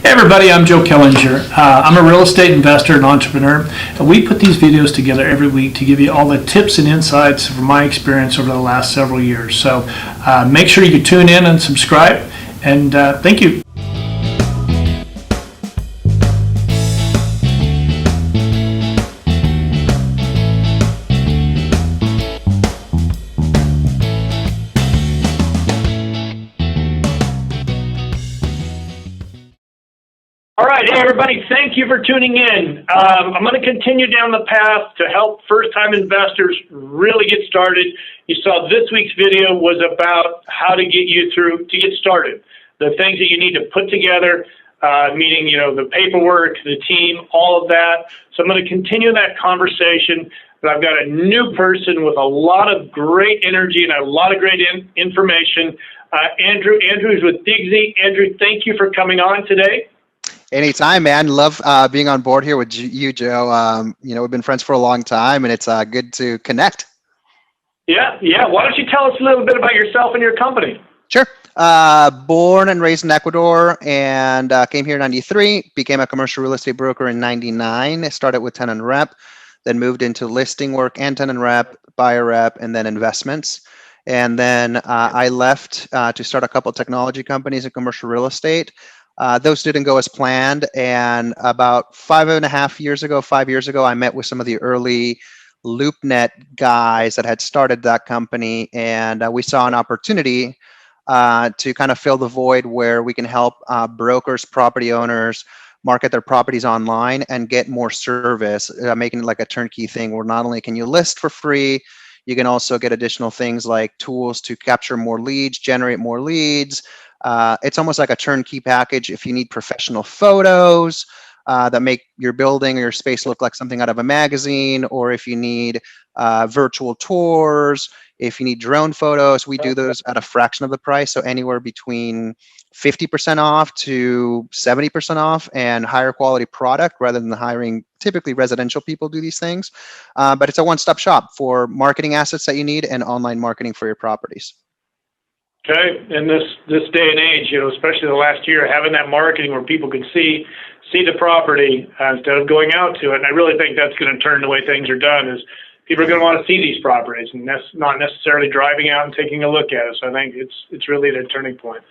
Hey everybody, I'm Joe Killinger. I'm a real estate investor and entrepreneur, and we put these videos together every week to give you all the tips and insights from my experience over the last several years. So make sure you tune in and subscribe, and thank you. All right, hey everybody, thank you for tuning in. I'm going to continue down the path to help first-time investors really get started. You saw this week's video was about how to get you through, to get started. The things that you need to put together, meaning, the paperwork, the team, all of that. So I'm going to continue that conversation, but I've got a new person with a lot of great energy and a lot of great information. Andrew's with Digsy. Andrew, thank you for coming on today. Anytime, man. Love being on board here with you, Joe. We've been friends for a long time, and it's good to connect. Yeah. Why don't you tell us a little bit about yourself and your company? Sure. Born and raised in Ecuador, and came here in '93. Became a commercial real estate broker in '99. I started with tenant rep, then moved into listing work and tenant rep, buyer rep, and then investments. And then I left to start a couple of technology companies in commercial real estate. Those didn't go as planned, and about 5 years ago, I met with some of the early LoopNet guys that had started that company, and we saw an opportunity to kind of fill the void where we can help brokers, property owners market their properties online and get more service, making it like a turnkey thing where not only can you list for free, you can also get additional things like tools to capture more leads, generate more leads. It's almost like a turnkey package if you need professional photos that make your building or your space look like something out of a magazine, or if you need virtual tours, if you need drone photos, we do those at a fraction of the price. So anywhere between 50% off to 70% off, and higher quality product rather than hiring typically residential people do these things. But it's a one-stop shop for marketing assets that you need and online marketing for your properties. Okay, in this day and age, especially the last year, having that marketing where people can see the property instead of going out to it, and I really think that's going to turn the way things are done. Is people are going to want to see these properties, and that's not necessarily driving out and taking a look at it. So I think it's really the turning point.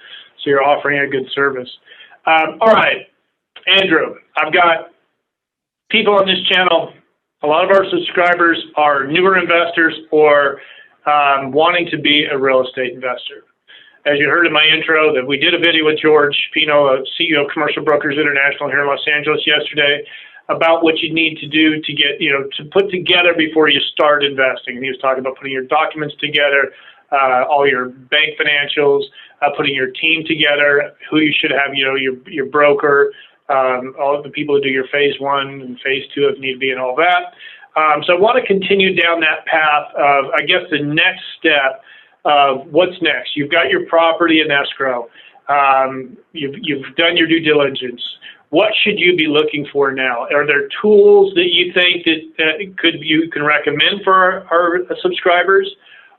So you're offering a good service. All right, Andrew, I've got people on this channel. A lot of our subscribers are newer investors or wanting to be a real estate investor. As you heard in my intro, that we did a video with George Pino, CEO of Commercial Brokers International here in Los Angeles yesterday, about what you need to do to get, to put together before you start investing. And he was talking about putting your documents together, all your bank financials, putting your team together, who you should have, your broker, all of the people who do your phase one and phase two if need be, and all that. So I want to continue down that path of, I guess, the next step of what's next. You've got your property in escrow. You've done your due diligence. What should you be looking for now? Are there tools that you think that you can recommend for our subscribers,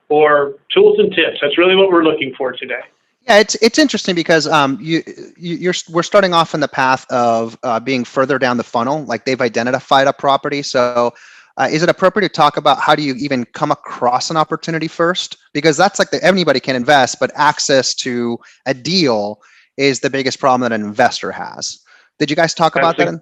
or tools and tips? That's really what we're looking for today. Yeah, it's interesting because we're starting off in the path of being further down the funnel, like they've identified a property. So is it appropriate to talk about how do you even come across an opportunity first? Because that's like anybody can invest, but access to a deal is the biggest problem that an investor has. Did you guys talk about that?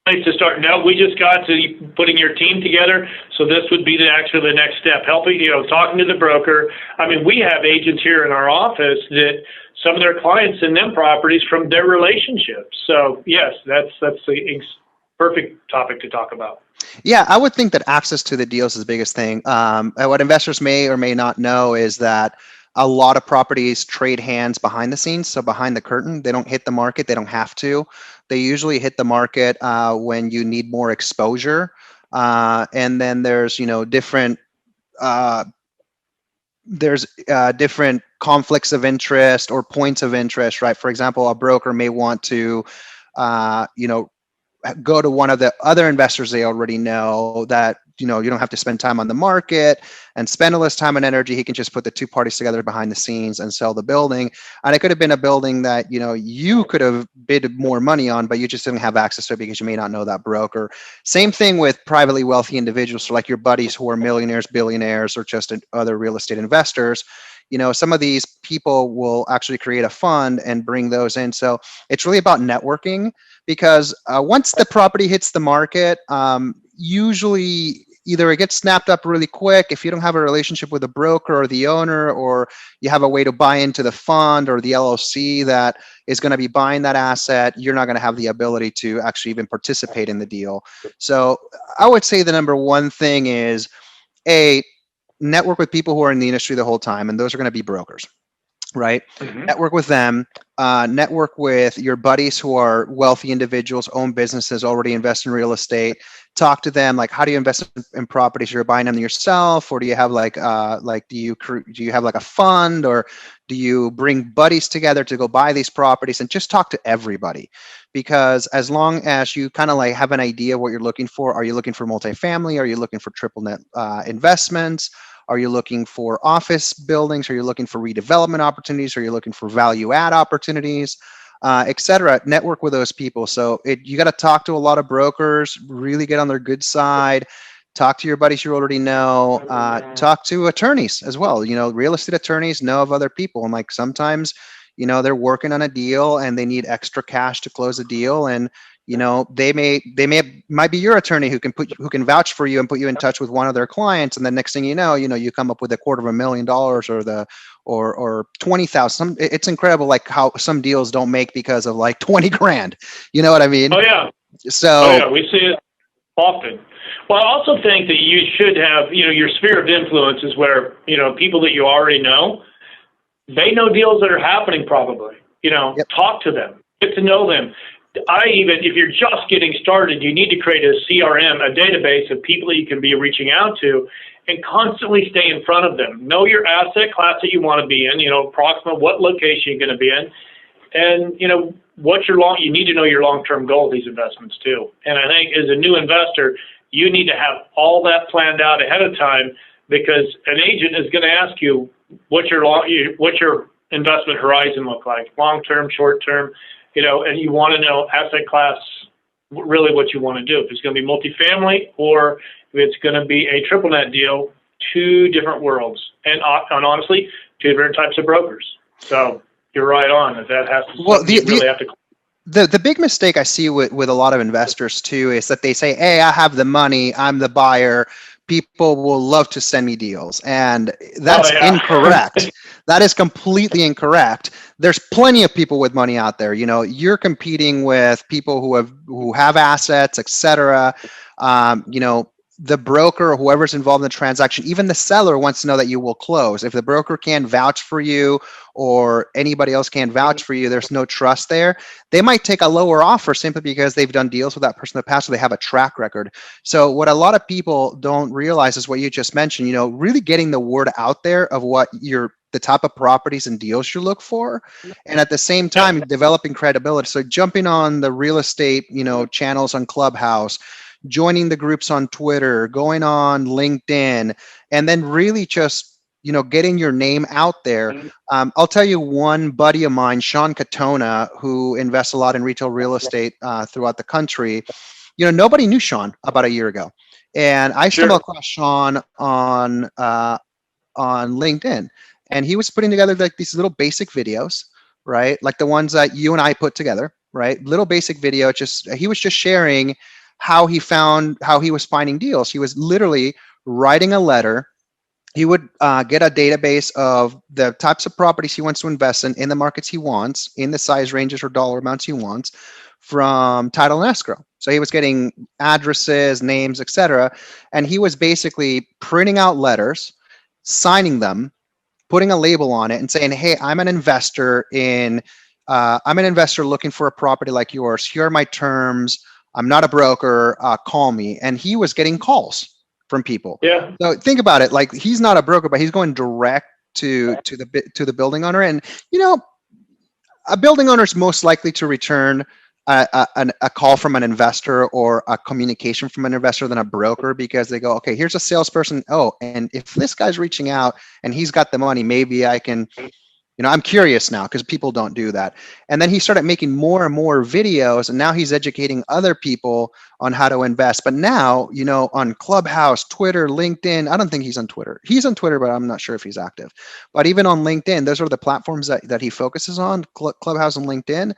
Place to start. No, we just got to putting your team together. So this would be actually the next step, helping, talking to the broker. I mean, we have agents here in our office that some of their clients send them properties from their relationships. So yes, that's the perfect topic to talk about. Yeah, I would think that access to the deals is the biggest thing. What investors may or may not know is that a lot of properties trade hands behind the scenes. So behind the curtain, they don't hit the market. They don't have to. They usually hit the market when you need more exposure. And then there's, different different conflicts of interest or points of interest, right? For example, a broker may want to, go to one of the other investors they already know that you don't have to spend time on the market and spend all this time and energy. He can just put the two parties together behind the scenes and sell the building. And it could have been a building that, you could have bid more money on, but you just didn't have access to it because you may not know that broker. Same thing with privately wealthy individuals, so like your buddies who are millionaires, billionaires, or just other real estate investors. Some of these people will actually create a fund and bring those in. So it's really about networking, because once the property hits the market, usually either it gets snapped up really quick if you don't have a relationship with the broker or the owner, or you have a way to buy into the fund or the LLC that is going to be buying that asset. You're not going to have the ability to actually even participate in the deal. So I would say the number one thing is, network with people who are in the industry the whole time, and those are going to be brokers, right? Mm-hmm. Network with them. Network with your buddies who are wealthy individuals, own businesses, already invest in real estate. Talk to them, like, how do you invest in properties? You're buying them yourself, or do you have do you have like a fund, or do you bring buddies together to go buy these properties? And just talk to everybody, because as long as you kind of like have an idea what you're looking for, are you looking for multifamily? Are you looking for triple net investments? Are you looking for office buildings? Are you looking for redevelopment opportunities? Are you looking for value add opportunities, et cetera? Network with those people. So you got to talk to a lot of brokers, really get on their good side, talk to your buddies you already know, talk to attorneys as well. Real estate attorneys know of other people. And like sometimes, they're working on a deal and they need extra cash to close a deal. And they might be your attorney who can vouch for you and put you in touch with one of their clients, and the next thing you know, you come up with $250,000 or 20,000. It's incredible, like how some deals don't make because of like 20 grand. You know what I mean? Oh yeah. So we see it often. Well, I also think that you should have, your sphere of influence is where, people that you already know, they know deals that are happening probably. Yep. Talk to them, get to know them. If you're just getting started, you need to create a CRM, a database of people that you can be reaching out to, and constantly stay in front of them. Know your asset class that you want to be in, approximately what location you're going to be in, and, you need to know your long-term goal of these investments too. And I think as a new investor, you need to have all that planned out ahead of time, because an agent is going to ask you, what's your investment horizon look like, long-term, short-term, and you want to know asset class, really what you want to do. If it's going to be multifamily or if it's going to be a triple net deal, two different worlds. And honestly, two different types of brokers. So you're right on. That has to, you really have to. The big mistake I see with a lot of investors too is that they say, hey, I have the money, I'm the buyer, people will love to send me deals. And that's incorrect. That is completely incorrect. There's plenty of people with money out there. You're competing with people who have assets, et cetera. The broker or whoever's involved in the transaction, even the seller wants to know that you will close. If the broker can't vouch for you or anybody else can't vouch for you, there's no trust there. They might take a lower offer simply because they've done deals with that person in the past, so they have a track record. So what a lot of people don't realize is what you just mentioned, really getting the word out there of what the type of properties and deals you look for. And at the same time, developing credibility. So jumping on the real estate, channels on Clubhouse, joining the groups on Twitter, going on LinkedIn, and then really just, getting your name out there. I'll tell you one buddy of mine, Sean Katona, who invests a lot in retail real estate throughout the country. Nobody knew Sean about a year ago. And I stumbled across Sean on LinkedIn, and he was putting together like these little basic videos, right? Like the ones that you and I put together, right? Little basic video. He was just sharing how he was finding deals. He was literally writing a letter. He would get a database of the types of properties he wants to invest in the markets he wants, in the size ranges or dollar amounts he wants, from title and escrow. So he was getting addresses, names, etc. And he was basically printing out letters, signing them, putting a label on it and saying, hey, I'm an investor looking for a property like yours. Here are my terms. I'm not a broker, call me. And he was getting calls from people. Yeah. So think about it. Like, he's not a broker, but he's going direct to the building owner. And, a building owner is most likely to return a call from an investor or a communication from an investor than a broker, because they go, okay, here's a salesperson. Oh, and if this guy's reaching out and he's got the money, maybe I can, I'm curious now, because people don't do that. And then he started making more and more videos, and now he's educating other people on how to invest. But now, on Clubhouse, Twitter, LinkedIn, I don't think he's on Twitter. He's on Twitter, but I'm not sure if he's active. But even on LinkedIn, those are the platforms that he focuses on, Clubhouse and LinkedIn.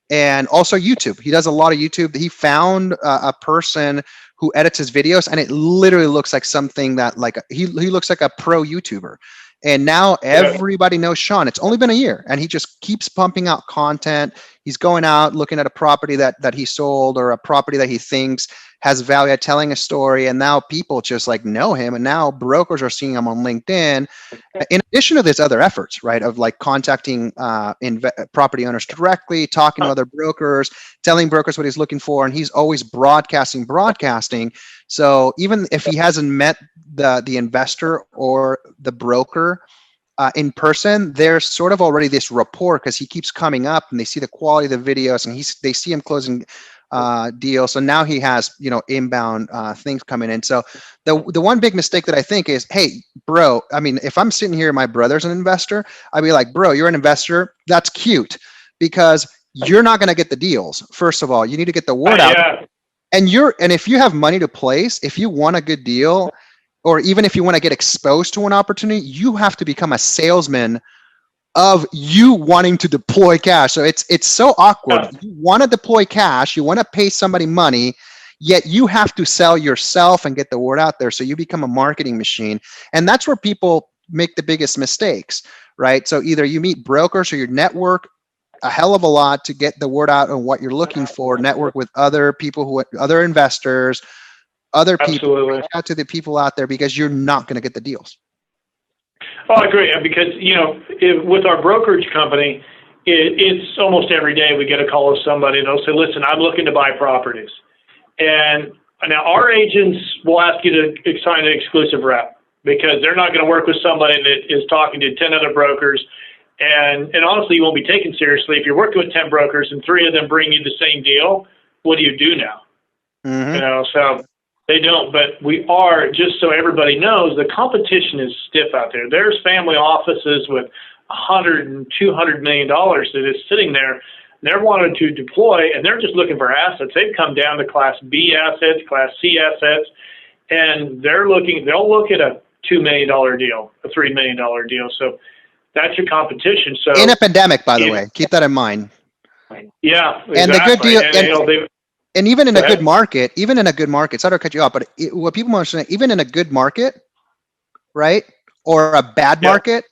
And also YouTube. He does a lot of YouTube. He found a person who edits his videos, and it literally looks like something that he looks like a pro YouTuber. And now everybody knows Sean. It's only been a year, and he just keeps pumping out content. He's going out looking at a property that he sold, or a property that he thinks has value, telling a story, and now people just know him, and now brokers are seeing him on LinkedIn. In addition to these other efforts, right, of contacting property owners directly, talking to other brokers, telling brokers what he's looking for, and he's always broadcasting. So even if he hasn't met the investor or the broker in person, there's sort of already this rapport, because he keeps coming up and they see the quality of the videos, and they see him closing deals. So now he has inbound things coming in. So the one big mistake that I think is, hey, bro, I mean, if I'm sitting here, my brother's an investor, I'd be like, bro, you're an investor. That's cute, because you're not going to get the deals. First of all, you need to get the word out. And if you have money to place, if you want a good deal, or even if you want to get exposed to an opportunity, you have to become a salesman of you wanting to deploy cash. So it's so awkward. You want to deploy cash, you want to pay somebody money, yet you have to sell yourself and get the word out there. So you become a marketing machine. And that's where people make the biggest mistakes, right? So either you meet brokers, or your network a hell of a lot to get the word out on what you're looking for, network with other people, other investors, other people, reach out to the people out there, because you're not going to get the deals. Oh, I agree, because, with our brokerage company, it's almost every day we get a call of somebody, and they'll say, listen, I'm looking to buy properties. And now our agents will ask you to sign an exclusive rep, because they're not going to work with somebody that is talking to 10 other brokers. And honestly, you won't be taken seriously if you're working with 10 brokers and 3 of them bring you the same deal. What do you do now? Mm-hmm. So they don't. But we are, just so everybody knows, the competition is stiff out there. There's family offices with $100 and $200 million that is sitting there. They're wanting to deploy, and they're just looking for assets. They've come down to Class B assets, Class C assets, and they'll look at a $2 million deal, a $3 million deal. So that's your competition. So in a pandemic, by the way, keep that in mind. Yeah, exactly. And the good deal, and even in a good market, sorry to cut you off, but what people don't understand, even in a good market, right, or a bad market,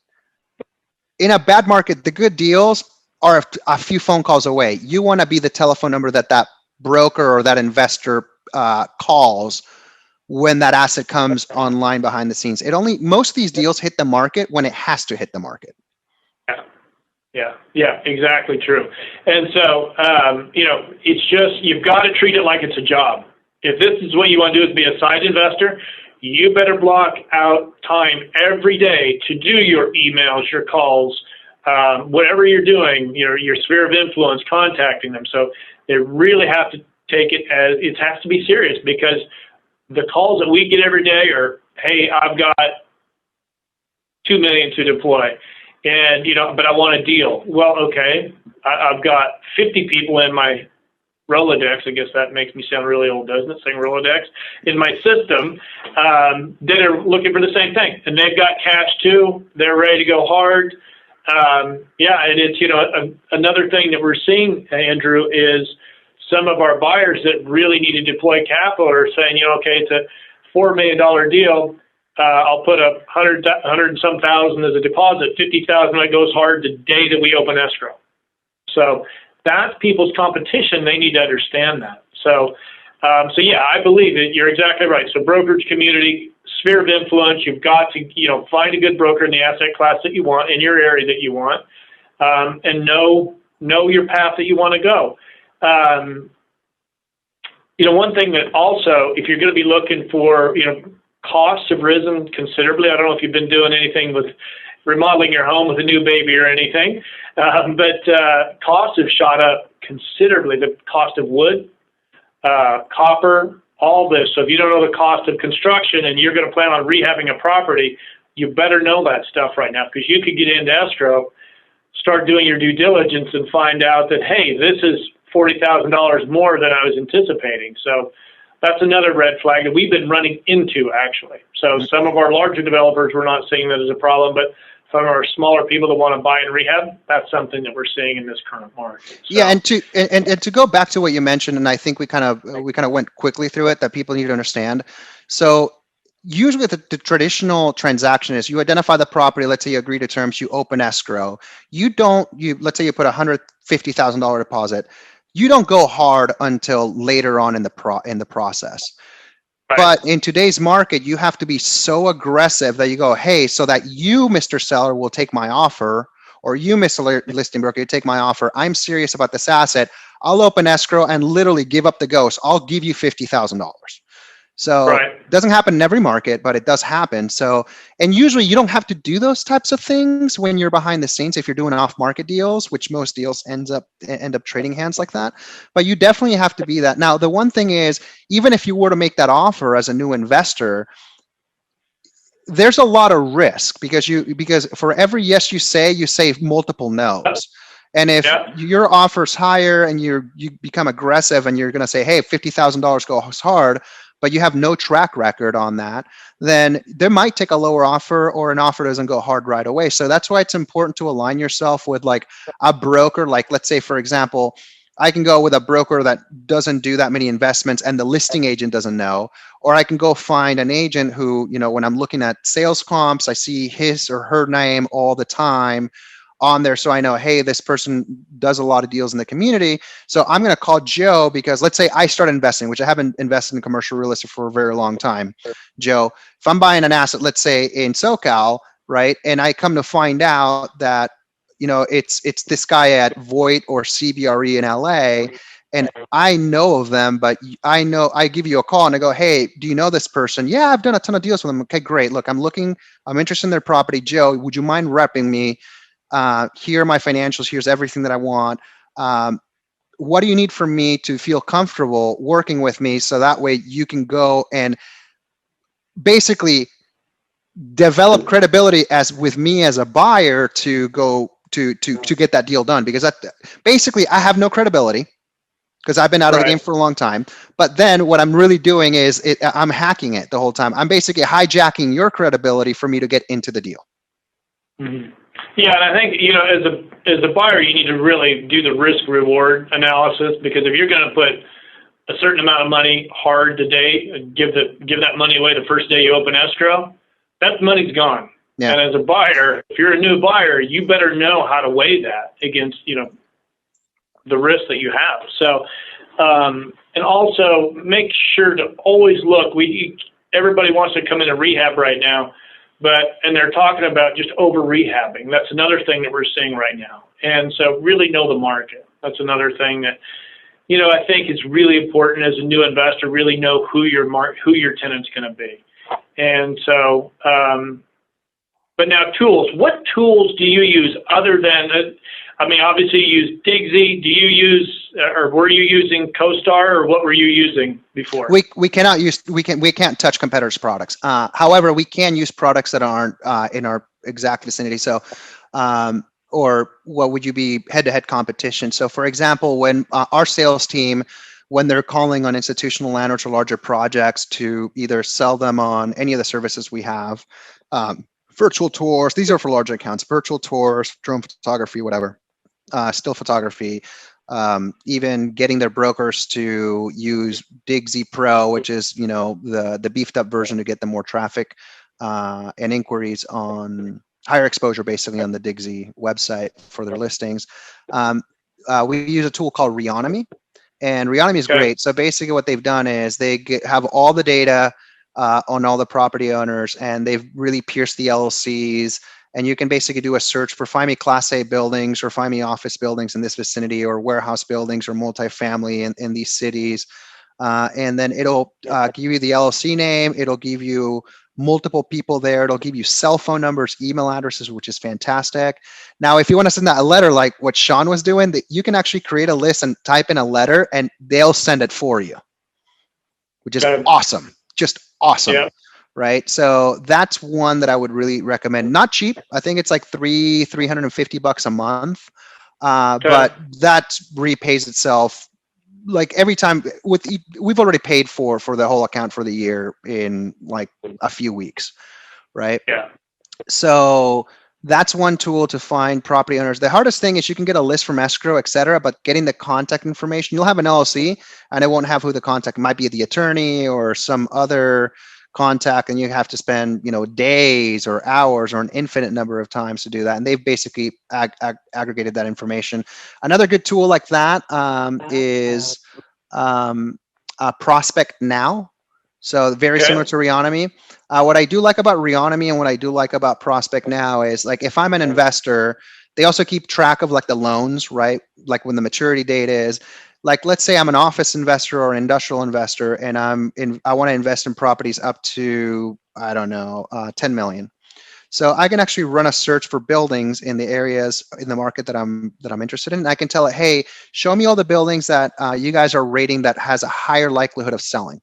in a bad market, the good deals are a few phone calls away. You want to be the telephone number that broker or that investor calls when that asset comes online behind the scenes. Most of these deals hit the market when it has to hit the market. Yeah, exactly true. And so, it's just, you've got to treat it like it's a job. If this is what you want to do, is be a side investor, you better block out time every day to do your emails, your calls, whatever you're doing, your sphere of influence, contacting them. So they really have to take it as, it has to be serious, because the calls that we get every day are, hey, I've got $2 million to deploy. And, but I want a deal. Well, okay, I've got 50 people in my Rolodex. I guess that makes me sound really old, doesn't it, saying Rolodex? In my system, that are looking for the same thing. And they've got cash too. They're ready to go hard. And it's, another thing that we're seeing, Andrew, is some of our buyers that really need to deploy capital are saying, okay, it's a $4 million deal. I'll put $100 and some thousand as a deposit, $50,000 when it goes hard the day that we open escrow. So that's people's competition. They need to understand that. So yeah, I believe it. You're exactly right. So brokerage community, sphere of influence, you've got to, find a good broker in the asset class that you want, in your area that you want, and know your path that you want to go. One thing that also, if you're going to be looking for, costs have risen considerably. I don't know if you've been doing anything with remodeling your home with a new baby or anything. But costs have shot up considerably. The cost of wood, copper, all this. So if you don't know the cost of construction and you're going to plan on rehabbing a property, you better know that stuff right now, because you could get into escrow, start doing your due diligence, and find out that, hey, this is $40,000 more than I was anticipating. So that's another red flag that we've been running into, actually. So some of our larger developers, we're not seeing that as a problem, but some of our smaller people that want to buy and rehab, that's something that we're seeing in this current market. So, yeah, and to go back to what you mentioned, and I think we kind of went quickly through it, that people need to understand. So usually the traditional transaction is you identify the property, let's say you agree to terms, you open escrow. Let's say you put $150,000 deposit. You don't go hard until later on in the process. right. But in today's market, you have to be so aggressive that you go, hey, so that you, Mr. Seller, will take my offer, or you, Mr. Listing Broker, you take my offer. I'm serious about this asset. I'll open escrow and literally give up the ghost. I'll give you $50,000. So Right. it doesn't happen in every market, but it does happen. So, and usually you don't have to do those types of things when you're behind the scenes, if you're doing off-market deals, which most deals end up trading hands like that. But you definitely have to be that. Now, the one thing is, even if you were to make that offer as a new investor, there's a lot of risk, because for every yes you say multiple no's. And if your offer's higher and you become aggressive and you're going to say, hey, $50,000 goes hard, but you have no track record on that, then there might take a lower offer, or an offer doesn't go hard right away. So that's why it's important to align yourself with like a broker. Like, let's say, for example, I can go with a broker that doesn't do that many investments and the listing agent doesn't know, or I can go find an agent who, when I'm looking at sales comps, I see his or her name all the time on there. So I know, hey, this person does a lot of deals in the community. So I'm going to call Joe, because let's say I start investing, which I haven't invested in commercial real estate for a very long time. Joe, if I'm buying an asset, let's say in SoCal, right, and I come to find out that, it's this guy at Voight or CBRE in LA, and I know of them, but I give you a call and I go, hey, do you know this person? Yeah, I've done a ton of deals with them. Okay, great. Look, I'm interested in their property. Joe, would you mind repping me? Here are my financials. Here's everything that I want. What do you need from me to feel comfortable working with me, so that way you can go and basically develop credibility with me as a buyer to go to get that deal done? Because basically I have no credibility, because I've been out of the game for a long time. But then what I'm really doing is I'm hacking it the whole time. I'm basically hijacking your credibility for me to get into the deal. Mm-hmm. Yeah, and I think, as a buyer, you need to really do the risk-reward analysis, because if you're going to put a certain amount of money hard today, give that money away the first day you open escrow, that money's gone. Yeah. And as a buyer, if you're a new buyer, you better know how to weigh that against, the risk that you have. So, and also make sure to always look. Everybody wants to come into rehab right now, and they're talking about just over rehabbing. That's another thing that we're seeing right now. And so really know the market. That's another thing that, I think is really important as a new investor, really know who your tenant's going to be. And so, but now tools, what tools do you use other than, obviously you use Digsy. Do you use, or were you using CoStar, or what were you using before? We can't touch competitors' products. However, we can use products that aren't in our exact vicinity. So, or what would you be head-to-head competition? So, for example, when our sales team, when they're calling on institutional landlords or larger projects to either sell them on any of the services we have, virtual tours, these are for larger accounts, virtual tours, drone photography, whatever, still photography, even getting their brokers to use Digsy Pro, which is, the beefed up version to get them more traffic and inquiries on higher exposure, basically on the Digsy website for their listings. We use a tool called Reonomy, and Reonomy is great. So basically what they've done is they have all the data on all the property owners, and they've really pierced the LLCs. And you can basically do a search for find me Class A buildings, or find me office buildings in this vicinity, or warehouse buildings, or multifamily in these cities. And then it'll give you the LLC name. It'll give you multiple people there. It'll give you cell phone numbers, email addresses, which is fantastic. Now, if you want to send out a letter like what Sean was doing, that you can actually create a list and type in a letter and they'll send it for you, which is awesome. Just awesome. Yeah. Right. So that's one that I would really recommend. Not cheap. I think it's like $350 a month. But that repays itself like every time we've already paid for the whole account for the year in like a few weeks. Right. Yeah. So that's one tool to find property owners. The hardest thing is you can get a list from escrow, et cetera, but getting the contact information, you'll have an LLC and it won't have who the contact might be, the attorney or some other contact, and you have to spend, days or hours or an infinite number of times to do that. And they've basically aggregated that information. Another good tool like that is Prospect Now. So very similar to Reonomy. What I do like about Reonomy and what I do like about Prospect Now is, like, if I'm an investor, they also keep track of like the loans, right? Like when the maturity date is. Like, let's say I'm an office investor or an industrial investor, and I want to invest in properties up to, I don't know, 10 million. So I can actually run a search for buildings in the areas in the market that I'm interested in. And I can tell it, hey, show me all the buildings that you guys are rating that has a higher likelihood of selling.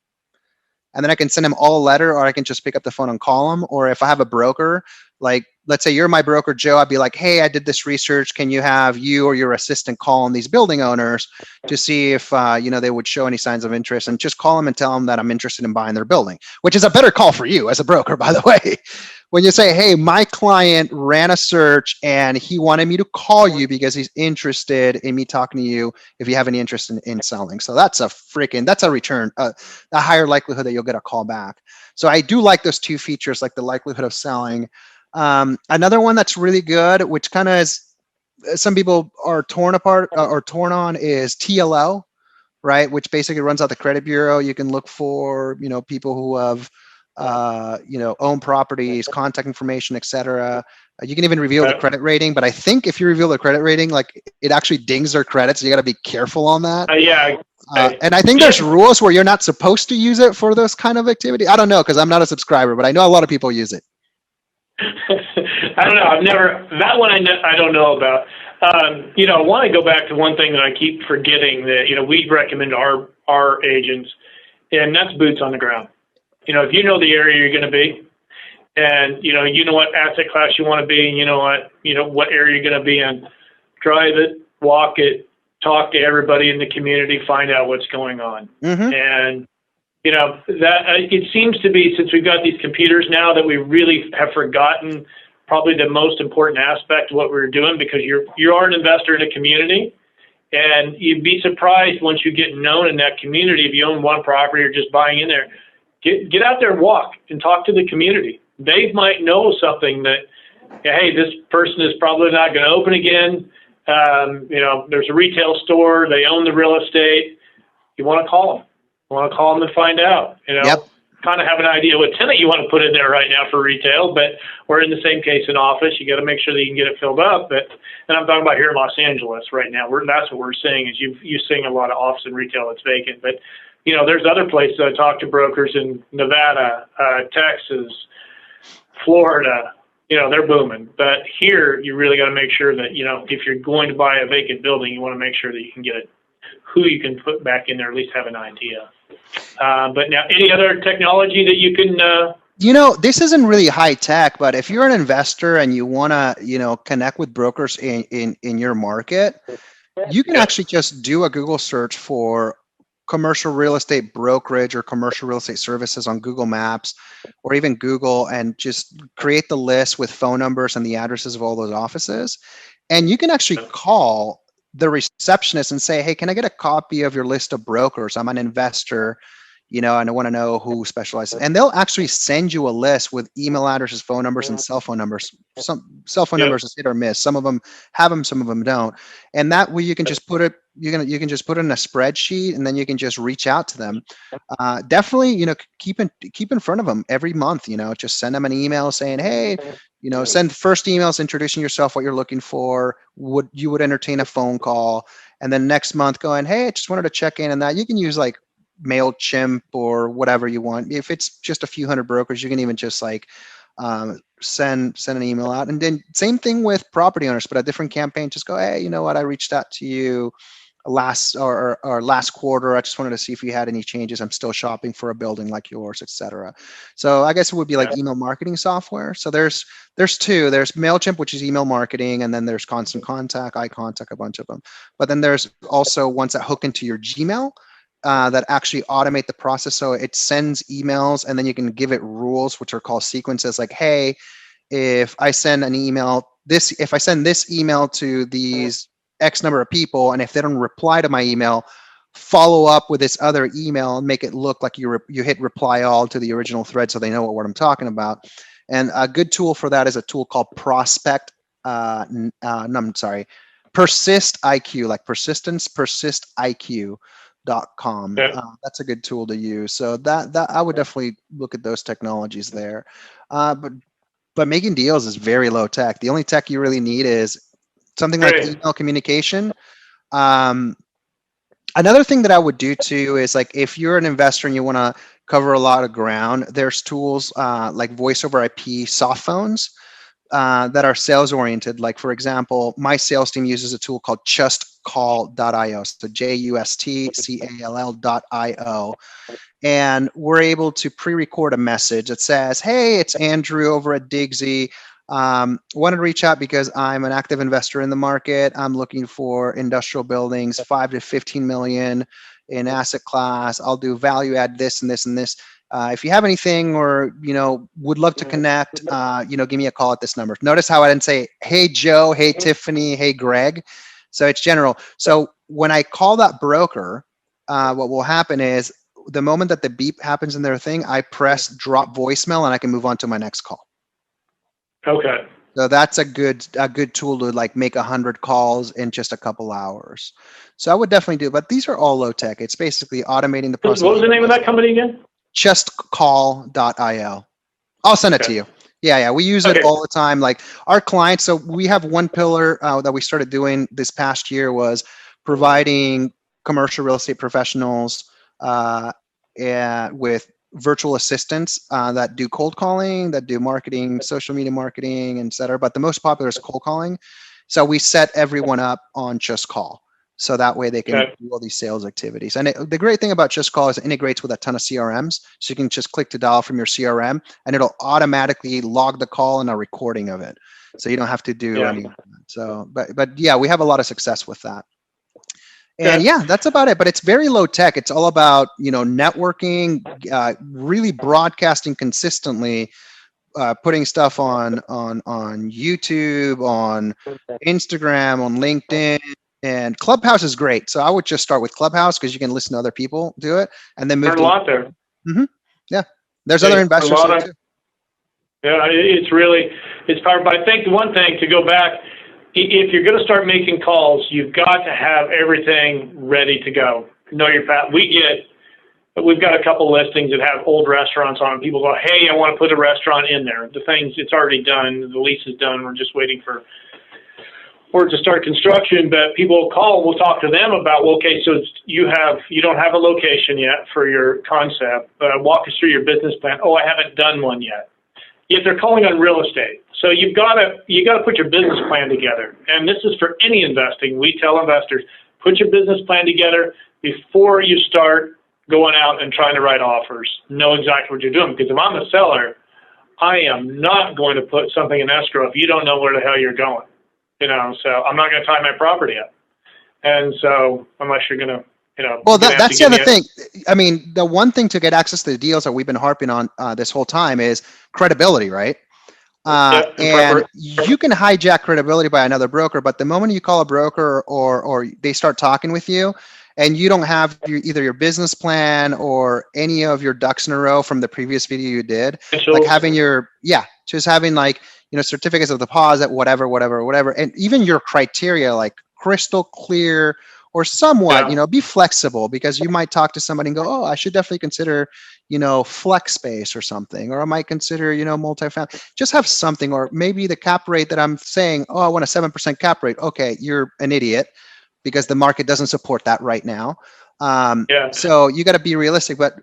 And then I can send them all a letter, or I can just pick up the phone and call them. Or if I have a broker, like, let's say you're my broker, Joe, I'd be like, hey, I did this research. Can you have you or your assistant call on these building owners to see if, they would show any signs of interest, and just call them and tell them that I'm interested in buying their building, which is a better call for you as a broker, by the way. When you say, hey, my client ran a search and he wanted me to call you because he's interested in me talking to you if you have any interest in selling. So that's a return, a higher likelihood that you'll get a call back. So I do like those two features, like the likelihood of selling. Another one that's really good, which kind of is, some people are torn apart or torn on, is TLO, right? Which basically runs out the credit bureau. You can look for, people who have, own properties, contact information, etc. You can even reveal the credit rating, but I think if you reveal the credit rating, like, it actually dings their credit, so you got to be careful on that. And I think there's rules where you're not supposed to use it for those kind of activity. I don't know, because I'm not a subscriber, but I know a lot of people use it. I don't know. I've never, that one I don't know about. I want to go back to one thing that I keep forgetting that, we recommend our agents, and that's boots on the ground. If you know the area you're going to be, and you know what asset class you want to be, and you know what area you're going to be in, drive it, walk it, talk to everybody in the community, find out what's going on. Mm-hmm. And that it seems to be, since we've got these computers now, that we really have forgotten probably the most important aspect of what we're doing, because you are an investor in a community, and you'd be surprised once you get known in that community. If you own one property or just buying in there, get out there and walk and talk to the community. They might know something that, hey, this person is probably not going to open again. There's a retail store, they own the real estate. You want to call them. You want to call them and find out. Kind of have an idea what tenant you want to put in there right now for retail, or in the same case in office, you got to make sure that you can get it filled up. And I'm talking about here in Los Angeles right now. That's what we're seeing, is you're seeing a lot of office and retail that's vacant. But there's other places. I talk to brokers in Nevada, Texas, Florida. They're booming. But here, you really got to make sure that, if you're going to buy a vacant building, you want to make sure that you can get it, who you can put back in there, at least have an idea. But now, any other technology that you can... this isn't really high tech, but if you're an investor and you want to, connect with brokers in your market, you can actually just do a Google search for commercial real estate brokerage or commercial real estate services on Google Maps or even Google, and just create the list with phone numbers and the addresses of all those offices. And you can actually call the receptionist and say, hey, can I get a copy of your list of brokers? I'm an investor, and I want to know who specializes. And they'll actually send you a list with email addresses, phone numbers, and cell phone numbers. Some cell phone numbers is hit or miss. Some of them have them, some of them don't. And that way you can just put it, you can just put it in a spreadsheet, and then you can just reach out to them. Definitely, keep in front of them every month. Just send them an email saying, hey, send first emails introducing yourself, what you're looking for. Would you entertain a phone call? And then next month going, hey, I just wanted to check in. And that you can use like MailChimp or whatever you want. If it's just a few hundred brokers, you can even just like send an email out. And then same thing with property owners, but a different campaign. Just go, hey, you know what? I reached out to you last quarter. I just wanted to see if you had any changes. I'm still shopping for a building like yours, etc. So I guess it would be like email marketing software. So there's two. There's MailChimp, which is email marketing, and then there's Constant Contact, iContact, a bunch of them. But then there's also ones that hook into your Gmail that actually automate the process. So it sends emails, and then you can give it rules, which are called sequences. Like, hey, if I send this email to these X number of people, and if they don't reply to my email, follow up with this other email and make it look like you hit reply all to the original thread, so they know what I'm talking about. And a good tool for that is a tool called Persist IQ, like persistence, persistiq.com. That's a good tool to use. So that I would definitely look at those technologies there. But making deals is very low tech. The only tech you really need is something like email communication. Another thing that I would do too is, like, if you're an investor and you want to cover a lot of ground, there's tools like voice over IP soft phones that are sales oriented. Like, for example, my sales team uses a tool called justcall.io. So JUSTCALL.io. And we're able to pre-record a message that says, hey, it's Andrew over at Digsy. Wanted to reach out because I'm an active investor in the market. I'm looking for industrial buildings, 5 to 15 million in asset class. I'll do value add this and this and this. If you have anything, or, would love to connect, give me a call at this number. Notice how I didn't say, hey, Joe, hey, Tiffany, hey, Greg. So it's general. So when I call that broker, what will happen is the moment that the beep happens in their thing, I press drop voicemail and I can move on to my next call. Okay. So that's a good tool to like make 100 calls in just a couple hours. So I would definitely do, but these are all low tech. It's basically automating the process. What was the name of that company again? Justcall.io. I'll send it to you. Yeah. We use it all the time. Like our clients. So we have one pillar that we started doing this past year was providing commercial real estate professionals with virtual assistants that do cold calling, that do marketing, social media marketing, et cetera. But the most popular is cold calling. So we set everyone up on Just Call. So that way they can do all these sales activities. And the great thing about Just Call is it integrates with a ton of CRMs. So you can just click to dial from your CRM and it'll automatically log the call and a recording of it. So you don't have to do any of that. So, but yeah, we have a lot of success with that. And that's about it. But it's very low tech. It's all about, networking, really broadcasting consistently, putting stuff on YouTube, on Instagram, on LinkedIn, and Clubhouse is great. So I would just start with Clubhouse because you can listen to other people do it, and then move. Learn a lot there. Mm-hmm. Yeah, there's other investors there too. Yeah, it's powerful. But I think the one thing to go back, if you're going to start making calls, you've got to have everything ready to go. Know your path. We've got a couple listings that have old restaurants on. People go, hey, I want to put a restaurant in there. It's already done. The lease is done. We're just waiting for it to start construction. But people will call. We'll talk to them about, okay, so you don't have a location yet for your concept. Walk us through your business plan. Oh, I haven't done one yet. Yet they're calling on real estate. So you got to put your business plan together. And this is for any investing. We tell investors, put your business plan together before you start going out and trying to write offers. Know exactly what you're doing. Because if I'm a seller, I am not going to put something in escrow if you don't know where the hell you're going. So I'm not going to tie my property up. And so unless you're going to, well, that's the other thing. I mean, the one thing to get access to the deals that we've been harping on this whole time is credibility, right? And you can hijack credibility by another broker, but the moment you call a broker or they start talking with you and you don't have either your business plan or any of your ducks in a row from the previous video you did, like having certificates of deposit, whatever, and even your criteria, like crystal clear or somewhat, be flexible, because you might talk to somebody and go, oh, I should definitely consider, flex space or something, or I might consider, multifamily. Just have something, or maybe the cap rate that I'm saying, oh, I want a 7% cap rate. Okay, you're an idiot because the market doesn't support that right now. So you got to be realistic. But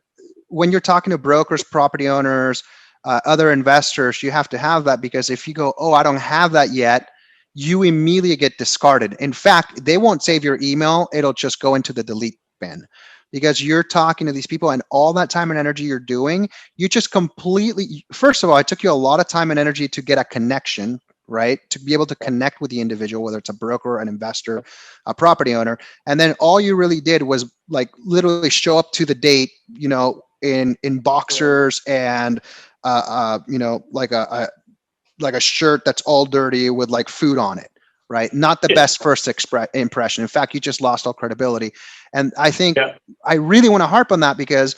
when you're talking to brokers, property owners, other investors, you have to have that, because if you go, oh, I don't have that yet, you immediately get discarded. In fact, they won't save your email. It'll just go into the delete bin, because you're talking to these people and all that time and energy you're doing, you just completely, first of all, it took you a lot of time and energy to get a connection, right? To be able to connect with the individual, whether it's a broker, an investor, a property owner. And then all you really did was like literally show up to the date, in boxers and, like a shirt that's all dirty with like food on it, right? Not the best first impression. In fact, you just lost all credibility. And I think I really want to harp on that, because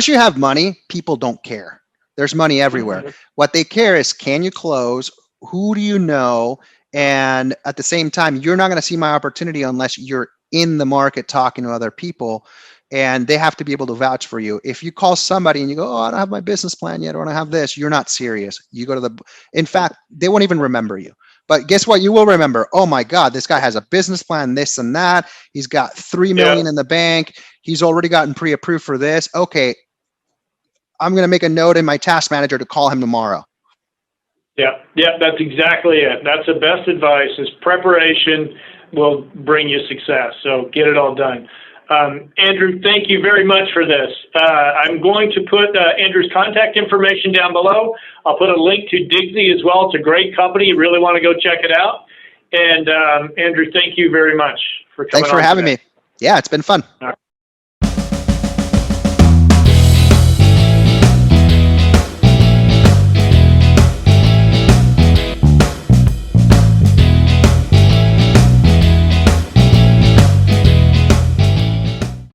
you have money, people don't care. There's money everywhere. What they care is, can you close? Who do you know? And at the same time, you're not going to see my opportunity unless you're in the market talking to other people, and they have to be able to vouch for you. If you call somebody and you go, oh, I don't have my business plan yet, or I don't have this, you're not serious. You go to in fact, they won't even remember you. But guess what? You will remember, oh my God, this guy has a business plan, this and that. He's got 3 million in the bank. He's already gotten pre-approved for this. Okay, I'm going to make a note in my task manager to call him tomorrow. Yeah, that's exactly it. That's the best advice, is preparation will bring you success. So get it all done. Andrew, thank you very much for this. I'm going to put Andrew's contact information down below. I'll put a link to Digsy as well. It's a great company. You really want to go check it out. And Andrew, thank you very much for coming on. Thanks for having me. Yeah, it's been fun.